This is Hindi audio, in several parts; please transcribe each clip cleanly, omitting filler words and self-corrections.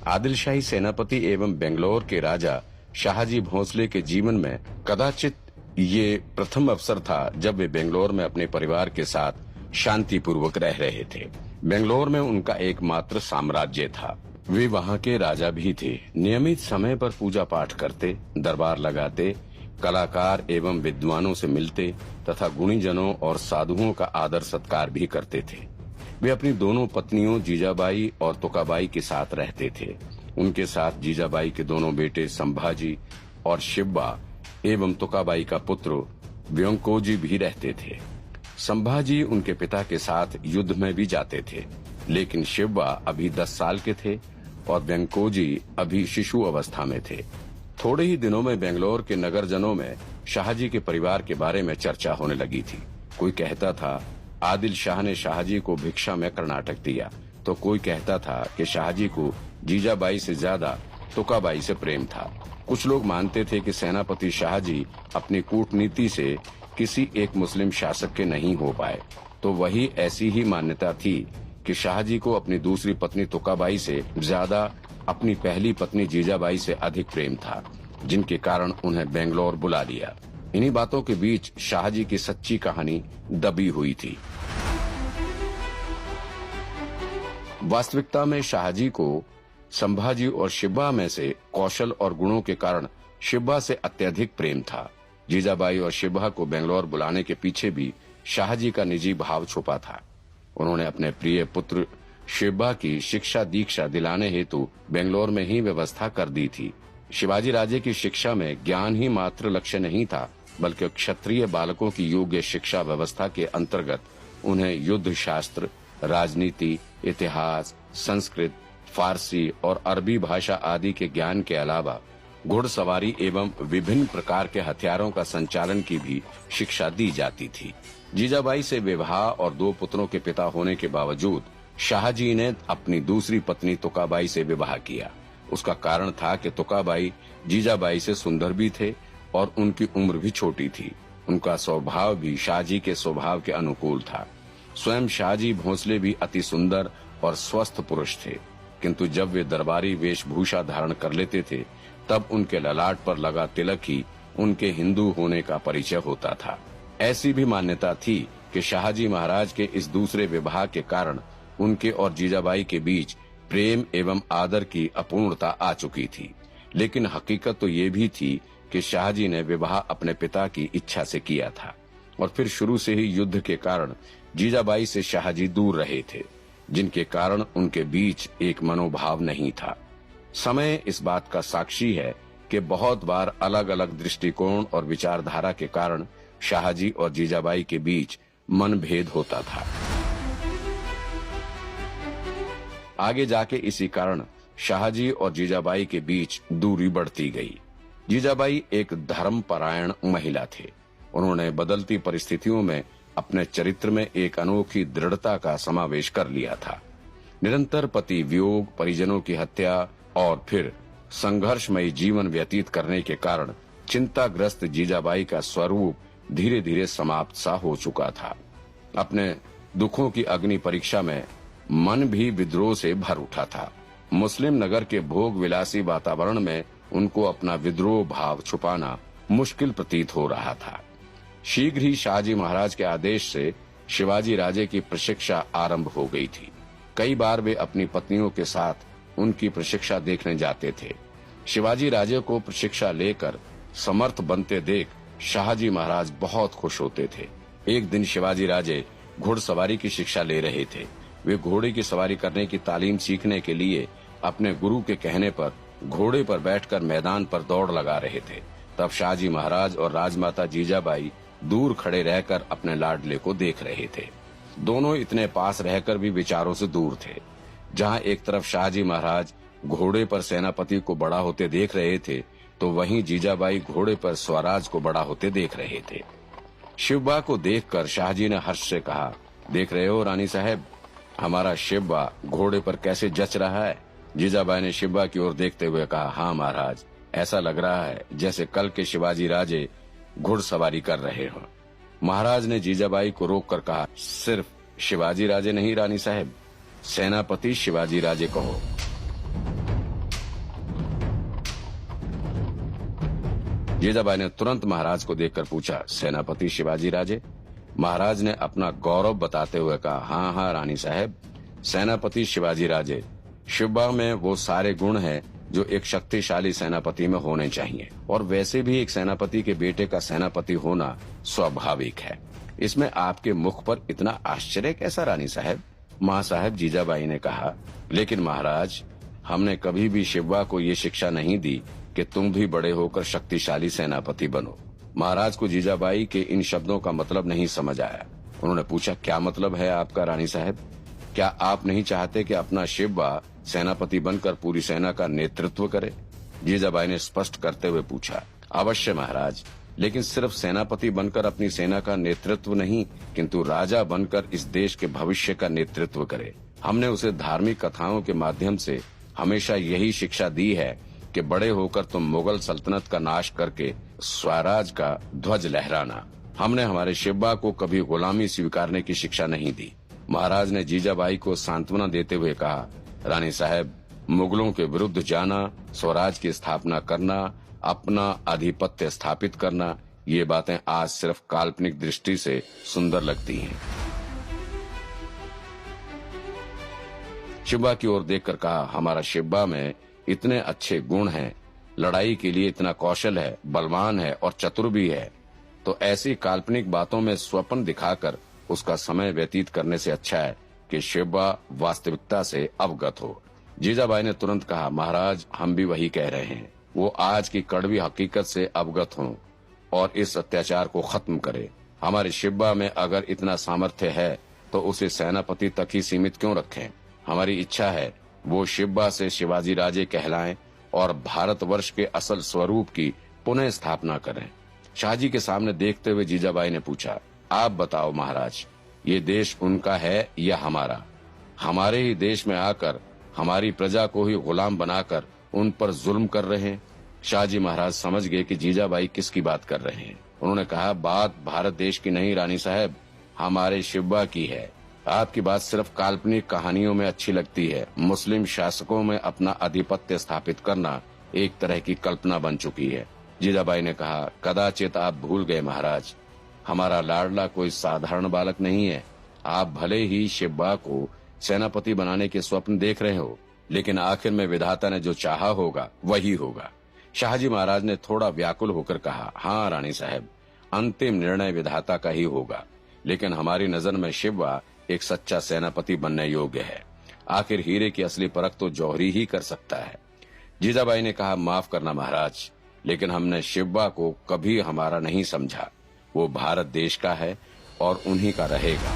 आदिल शाही सेनापति एवं बेंगलोर के राजा शाहजी भोंसले के जीवन में कदाचित ये प्रथम अवसर था जब वे बेंगलोर में अपने परिवार के साथ शांतिपूर्वक रह रहे थे। बेंगलोर में उनका एकमात्र साम्राज्य था। वे वहाँ के राजा भी थे। नियमित समय पर पूजा पाठ करते, दरबार लगाते, कलाकार एवं विद्वानों से मिलते तथा गुणीजनों और साधुओं का आदर सत्कार भी करते थे। वे अपनी दोनों पत्नियों जीजाबाई और तुकाबाई के साथ रहते थे। उनके साथ जीजाबाई के दोनों बेटे संभाजी और शिब्बा एवं तुकाबाई का पुत्र व्यंकोजी भी रहते थे। संभाजी उनके पिता के साथ युद्ध में भी जाते थे, लेकिन शिब्बा अभी 10 साल के थे और व्यंकोजी अभी शिशु अवस्था में थे। थोड़े ही दिनों में बेंगलोर के नगरजनों में शाहजी के परिवार के बारे में चर्चा होने लगी थी। कोई कहता था आदिल शाह ने शाहजी को भिक्षा में कर्नाटक दिया, तो कोई कहता था कि शाहजी को जीजाबाई से ज्यादा तुकाबाई से प्रेम था। कुछ लोग मानते थे कि सेनापति शाहजी अपनी कूटनीति से किसी एक मुस्लिम शासक के नहीं हो पाए, तो वही ऐसी ही मान्यता थी कि शाहजी को अपनी दूसरी पत्नी तुकाबाई से ज्यादा अपनी पहली पत्नी जीजाबाई से अधिक प्रेम था, जिनके कारण उन्हें बेंगलोर बुला लिया। इन्हीं बातों के बीच शाहजी की सच्ची कहानी दबी हुई थी। वास्तविकता में शाहजी को संभाजी और शिब्बा में से कौशल और गुणों के कारण शिब्बा से अत्यधिक प्रेम था। जीजाबाई और शिब्बा को बेंगलोर बुलाने के पीछे भी शाहजी का निजी भाव छुपा था। उन्होंने अपने प्रिय पुत्र शिब्बा की शिक्षा दीक्षा दिलाने हेतु बेंगलोर में ही व्यवस्था कर दी थी। शिवाजी राजे की शिक्षा में ज्ञान ही मात्र लक्ष्य नहीं था, बल्कि क्षत्रिय बालकों की योग्य शिक्षा व्यवस्था के अंतर्गत उन्हें युद्ध शास्त्र, राजनीति, इतिहास, संस्कृत, फारसी और अरबी भाषा आदि के ज्ञान के अलावा घुड़सवारी एवं विभिन्न प्रकार के हथियारों का संचालन की भी शिक्षा दी जाती थी। जीजाबाई से विवाह और 2 पुत्रों के पिता होने के बावजूद शाहजी ने अपनी दूसरी पत्नी तुकाबाई से विवाह किया। उसका कारण था कि तुकाबाई जीजाबाई से सुंदर भी थे और उनकी उम्र भी छोटी थी। उनका स्वभाव भी शाहजी के स्वभाव के अनुकूल था। स्वयं शाहजी भोंसले भी अति सुंदर और स्वस्थ पुरुष थे, किंतु जब वे दरबारी वेशभूषा धारण कर लेते थे तब उनके ललाट पर लगा तिलक ही उनके हिंदू होने का परिचय होता था। ऐसी भी मान्यता थी कि शाहजी महाराज के इस दूसरे विवाह के कारण उनके और जीजाबाई के बीच प्रेम एवं आदर की अपूर्णता आ चुकी थी। लेकिन हकीकत तो ये भी थी कि शाहजी ने विवाह अपने पिता की इच्छा से किया था और फिर शुरू से ही युद्ध के कारण जीजाबाई से शाहजी दूर रहे थे, जिनके कारण उनके बीच एक मनोभाव नहीं था। समय इस बात का साक्षी है कि बहुत बार अलग अलग दृष्टिकोण और विचारधारा के कारण शाहजी और जीजाबाई के बीच मनभेद होता था। आगे जाके इसी कारण शाहजी और जीजाबाई के बीच दूरी बढ़ती गई। जीजाबाई एक धर्मपरायण महिला थे। उन्होंने बदलती परिस्थितियों में अपने चरित्र में एक अनोखी दृढ़ता का समावेश कर लिया था। निरंतर पति वियोग, परिजनों की हत्या और फिर संघर्षमयी जीवन व्यतीत करने के कारण चिंताग्रस्त जीजाबाई का स्वरूप धीरे धीरे समाप्त सा हो चुका था। अपने दुखों की अग्नि परीक्षा में मन भी विद्रोह से भर उठा था। मुस्लिम नगर के भोग विलासी वातावरण में उनको अपना विद्रोह भाव छुपाना मुश्किल प्रतीत हो रहा था। शीघ्र ही शाहजी महाराज के आदेश से शिवाजी राजे की प्रशिक्षा आरंभ हो गई थी। कई बार वे अपनी पत्नियों के साथ उनकी प्रशिक्षा देखने जाते थे। शिवाजी राजे को प्रशिक्षा लेकर समर्थ बनते देख शाहजी महाराज बहुत खुश होते थे। एक दिन शिवाजी राजे घुड़सवारी की शिक्षा ले रहे थे। वे घोड़े की सवारी करने की तालीम सीखने के लिए अपने गुरु के कहने पर घोड़े पर बैठकर मैदान पर दौड़ लगा रहे थे। तब शाहजी महाराज और राजमाता जीजाबाई दूर खड़े रहकर अपने लाडले को देख रहे थे। दोनों इतने पास रहकर भी विचारों से दूर थे। जहां एक तरफ शाहजी महाराज घोड़े पर सेनापति को बड़ा होते देख रहे थे, तो वहीं जीजाबाई घोड़े पर स्वराज को बड़ा होते देख रहे थे। शिब्बा को देखकर शाहजी ने हर्ष से कहा, देख रहे हो रानी साहब, हमारा शिब्बा घोड़े पर कैसे जच रहा है। जीजाबाई ने शिब्बा की ओर देखते हुए कहा, हाँ महाराज, ऐसा लग रहा है जैसे कल के शिवाजी राजे घुड़सवारी कर रहे हों। महाराज ने जीजाबाई को रोककर कहा, सिर्फ शिवाजी राजे नहीं रानी साहब, सेनापति शिवाजी राजे कहो। जीजाबाई ने तुरंत महाराज को देखकर पूछा, सेनापति शिवाजी राजे? महाराज ने अपना गौरव बताते हुए कहा, हाँ हाँ रानी साहब, सेनापति शिवाजी राजे। शिवबा में वो सारे गुण हैं जो एक शक्तिशाली सेनापति में होने चाहिए, और वैसे भी एक सेनापति के बेटे का सेनापति होना स्वाभाविक है। इसमें आपके मुख पर इतना आश्चर्य कैसा रानी साहब? माँ साहब, जीजाबाई ने कहा, लेकिन महाराज, हमने कभी भी शिवबा को ये शिक्षा नहीं दी कि तुम भी बड़े होकर शक्तिशाली सेनापति बनो। महाराज को जीजाबाई के इन शब्दों का मतलब नहीं समझ आया। उन्होंने पूछा, क्या मतलब है आपका रानी साहब? क्या आप नहीं चाहते कि अपना शिवबा सेनापति बनकर पूरी सेना का नेतृत्व करे? जीजाबाई ने स्पष्ट करते हुए पूछा, अवश्य महाराज, लेकिन सिर्फ सेनापति बनकर अपनी सेना का नेतृत्व नहीं, किंतु राजा बनकर इस देश के भविष्य का नेतृत्व करे। हमने उसे धार्मिक कथाओं के माध्यम से हमेशा यही शिक्षा दी है कि बड़े होकर तुम मुगल सल्तनत का नाश करके स्वराज का ध्वज लहराना। हमने हमारे शिवबा को कभी गुलामी स्वीकारने की शिक्षा नहीं दी। महाराज ने जीजाबाई को सांत्वना देते हुए कहा, रानी साहब, मुगलों के विरुद्ध जाना, स्वराज की स्थापना करना, अपना आधिपत्य स्थापित करना, ये बातें आज सिर्फ काल्पनिक दृष्टि से सुंदर लगती हैं। शिवबा की ओर देखकर कहा, हमारा शिवबा में इतने अच्छे गुण हैं, लड़ाई के लिए इतना कौशल है, बलवान है और चतुर भी है, तो ऐसी काल्पनिक बातों में स्वप्न दिखाकर उसका समय व्यतीत करने से अच्छा है कि शिवबा वास्तविकता से अवगत हो। जीजाबाई ने तुरंत कहा, महाराज, हम भी वही कह रहे हैं। वो आज की कड़वी हकीकत से अवगत हों और इस अत्याचार को खत्म करे। हमारे शिवबा में अगर इतना सामर्थ्य है तो उसे सेनापति तक ही सीमित क्यों रखें? हमारी इच्छा है वो शिवबा से शिवाजी राजे कहलाएं और भारतवर्ष के असल स्वरूप की पुनः स्थापना करें। शाहजी के सामने देखते हुए जीजाबाई ने पूछा, आप बताओ महाराज, ये देश उनका है या हमारा? हमारे ही देश में आकर हमारी प्रजा को ही गुलाम बनाकर उन पर जुल्म कर रहे हैं। शाहजी महाराज समझ गए कि जीजाबाई किसकी बात कर रहे हैं। उन्होंने कहा, बात भारत देश की नहीं रानी साहब, हमारे शिवबा की है। आपकी बात सिर्फ काल्पनिक कहानियों में अच्छी लगती है। मुस्लिम शासकों में अपना आधिपत्य स्थापित करना एक तरह की कल्पना बन चुकी है। जीजाबाई ने कहा, कदाचित आप भूल गए महाराज, हमारा लाडला कोई साधारण बालक नहीं है। आप भले ही शिवबा को सेनापति बनाने के स्वप्न देख रहे हो, लेकिन आखिर में विधाता ने जो चाहा होगा वही होगा। शाहजी महाराज ने थोड़ा व्याकुल होकर कहा, हाँ रानी साहब, अंतिम निर्णय विधाता का ही होगा, लेकिन हमारी नजर में शिवबा एक सच्चा सेनापति बनने योग्य है। आखिर हीरे की असली परख तो जौहरी ही कर सकता है। जीजाबाई ने कहा, माफ करना महाराज, लेकिन हमने शिवबा को कभी हमारा नहीं समझा। वो भारत देश का है और उन्हीं का रहेगा।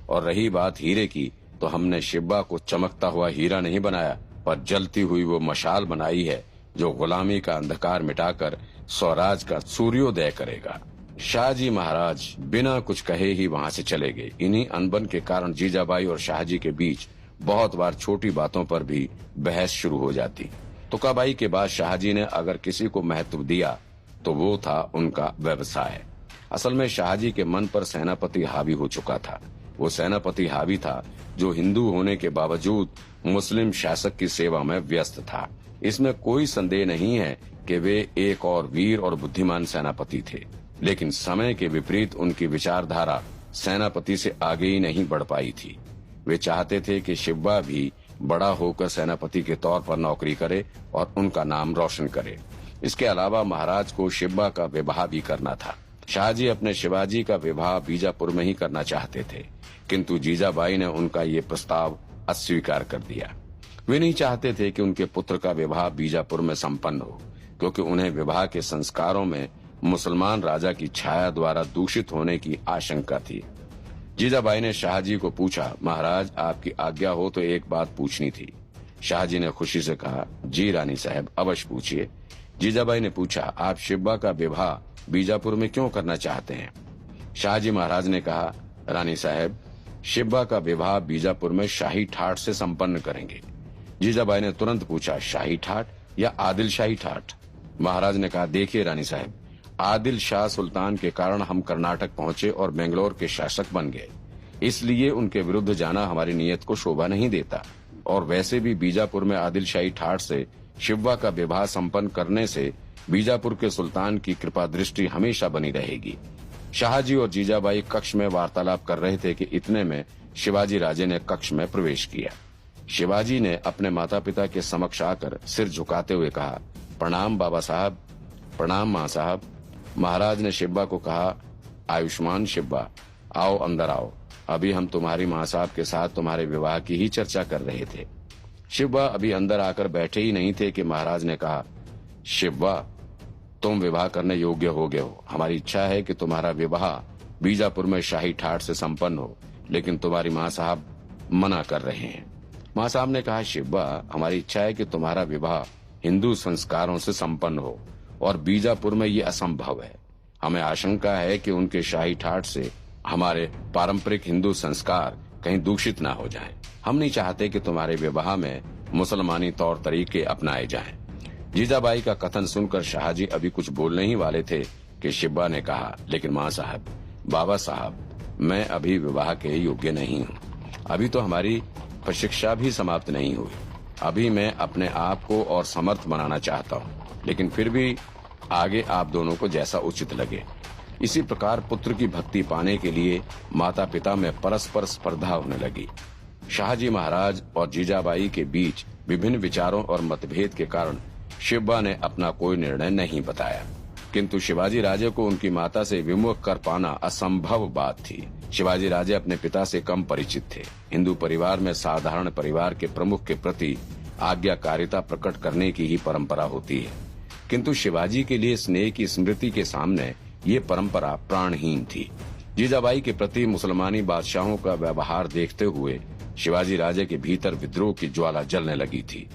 और रही बात हीरे की, तो हमने शिवबा को चमकता हुआ हीरा नहीं बनाया, पर जलती हुई वो मशाल बनाई है जो गुलामी का अंधकार मिटाकर स्वराज का सूर्योदय करेगा। शाहजी महाराज बिना कुछ कहे ही वहाँ से चले गए। इन्हीं अनबन के कारण जीजाबाई और शाहजी के बीच बहुत बार छोटी बातों पर भी बहस शुरू हो जाती। तुकाबाई के बाद शाहजी ने अगर किसी को महत्व दिया तो वो था उनका व्यवसाय। असल में शाहजी के मन पर सेनापति हावी हो चुका था। वो सेनापति हावी था जो हिंदू होने के बावजूद मुस्लिम शासक की सेवा में व्यस्त था। इसमें कोई संदेह नहीं है कि वे एक और वीर और बुद्धिमान सेनापति थे, लेकिन समय के विपरीत उनकी विचारधारा सेनापति से आगे ही नहीं बढ़ पाई थी। वे चाहते थे कि शिवबा भी बड़ा होकर सेनापति के तौर पर नौकरी करे और उनका नाम रोशन करे। इसके अलावा महाराज को शिवबा का विवाह भी करना था। शाहजी अपने शिवाजी का विवाह बीजापुर में ही करना चाहते थे, किंतु जीजाबाई ने उनका ये प्रस्ताव अस्वीकार कर दिया। वे नहीं चाहते थे कि उनके पुत्र का विवाह बीजापुर में संपन्न हो, क्योंकि उन्हें विवाह के संस्कारों में मुसलमान राजा की छाया द्वारा दूषित होने की आशंका थी। जीजाबाई ने शाहजी को पूछा, महाराज आपकी आज्ञा हो तो एक बात पूछनी थी। शाहजी ने खुशी से कहा, जी रानी साहब, अवश्य पूछिए। जीजाबाई ने पूछा, आप शिवबा का विवाह बीजापुर में क्यों करना चाहते हैं? शाहजी महाराज ने कहा, रानी साहब, शिवबा का विवाह बीजापुर में शाही ठाट से संपन्न करेंगे। जीजाबाई ने तुरंत पूछा, शाही ठाट या आदिल शाही ठाट? महाराज ने कहा, देखिए रानी साहब, आदिल शाह सुल्तान के कारण हम कर्नाटक पहुंचे और बेंगलोर के शासक बन गए। इसलिए उनके विरुद्ध जाना हमारी नीयत को शोभा नहीं देता। और वैसे भी बीजापुर में आदिल शाही ठाठ से शिवा का विवाह संपन्न करने से बीजापुर के सुल्तान की कृपा दृष्टि हमेशा बनी रहेगी। शाहजी और जीजाबाई कक्ष में वार्तालाप कर रहे थे कि इतने में शिवाजी राजे ने कक्ष में प्रवेश किया। शिवाजी ने अपने माता पिता के समक्ष आकर सिर झुकाते हुए कहा, प्रणाम बाबा साहब। प्रणाम माँ साहब। महाराज ने शिवा को कहा, आयुष्मान शिवा, आओ अंदर आओ। अभी हम तुम्हारी माँ साहब के साथ तुम्हारे विवाह की ही चर्चा कर रहे थे। शिवा अभी अंदर आकर बैठे ही नहीं थे कि महाराज ने कहा, शिवा, तुम विवाह करने योग्य हो गए हो। हमारी इच्छा है कि तुम्हारा विवाह बीजापुर में शाही ठाठ से संपन्न हो, लेकिन तुम्हारी माँ साहब मना कर रहे हैं। माँ साहब ने कहा, शिवा, हमारी इच्छा है कि तुम्हारा विवाह हिंदू संस्कारों से संपन्न हो और बीजापुर में ये असंभव है। हमें आशंका है कि उनके शाही ठाठ से हमारे पारंपरिक हिंदू संस्कार कहीं दूषित ना हो जाएं। हम नहीं चाहते कि तुम्हारे विवाह में मुसलमानी तौर तरीके अपनाए जाएं। जीजाबाई का कथन सुनकर शाहजी अभी कुछ बोलने ही वाले थे कि शिवा ने कहा, लेकिन माँ साहब, बाबा साहब, मैं अभी विवाह के योग्य नहीं हूँ। अभी तो हमारी प्रशिक्षा भी समाप्त नहीं हुई। अभी मैं अपने आप को और समर्थ बनाना चाहता हूँ, लेकिन फिर भी आगे आप दोनों को जैसा उचित लगे। इसी प्रकार पुत्र की भक्ति पाने के लिए माता पिता में परस्पर स्पर्धा होने लगी। शाहजी महाराज और जीजाबाई के बीच विभिन्न विचारों और मतभेद के कारण शिवा ने अपना कोई निर्णय नहीं बताया, किंतु शिवाजी राजे को उनकी माता से विमुख कर पाना असंभव बात थी। शिवाजी राजे अपने पिता से कम परिचित थे। हिंदू परिवार में साधारण परिवार के प्रमुख के प्रति आज्ञाकारिता प्रकट करने की ही परंपरा होती है, किंतु शिवाजी के लिए स्नेह की स्मृति के सामने ये परंपरा प्राणहीन थी। जीजाबाई के प्रति मुसलमानी बादशाहों का व्यवहार देखते हुए शिवाजी राजे के भीतर विद्रोह की ज्वाला जलने लगी थी।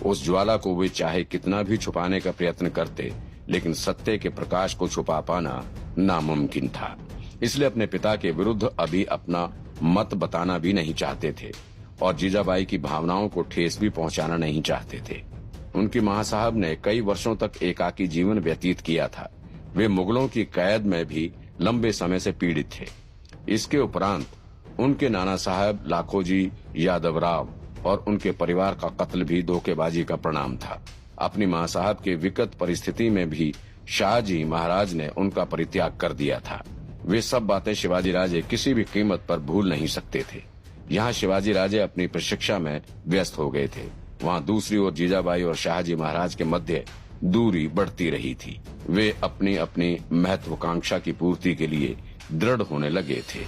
उस ज्वाला को वे चाहे कितना भी छुपाने का प्रयत्न करते, लेकिन सत्य के प्रकाश को छुपा पाना नामुमकिन था। इसलिए अपने पिता के विरुद्ध अभी अपना मत बताना भी नहीं चाहते थे और जीजाबाई की भावनाओं को ठेस भी पहुंचाना नहीं चाहते थे। उनकी माँ साहब ने कई वर्षों तक एकाकी जीवन व्यतीत किया था। वे मुगलों की कैद में भी लंबे समय से पीड़ित थे। इसके उपरांत उनके नाना साहब लाखोजी यादवराव और उनके परिवार का कत्ल भी धोखेबाजी का परिणाम था। अपनी माँ साहब के विकट परिस्थिति में भी शाहजी महाराज ने उनका परित्याग कर दिया था। वे सब बातें शिवाजी राजे किसी भी कीमत पर भूल नहीं सकते थे। यहाँ शिवाजी राजे अपनी प्रशिक्षा में व्यस्त हो गए थे, वहाँ दूसरी ओर जीजाबाई और शाहजी महाराज के मध्य दूरी बढ़ती रही थी। वे अपनी अपनी महत्वाकांक्षा की पूर्ति के लिए दृढ़ होने लगे थे।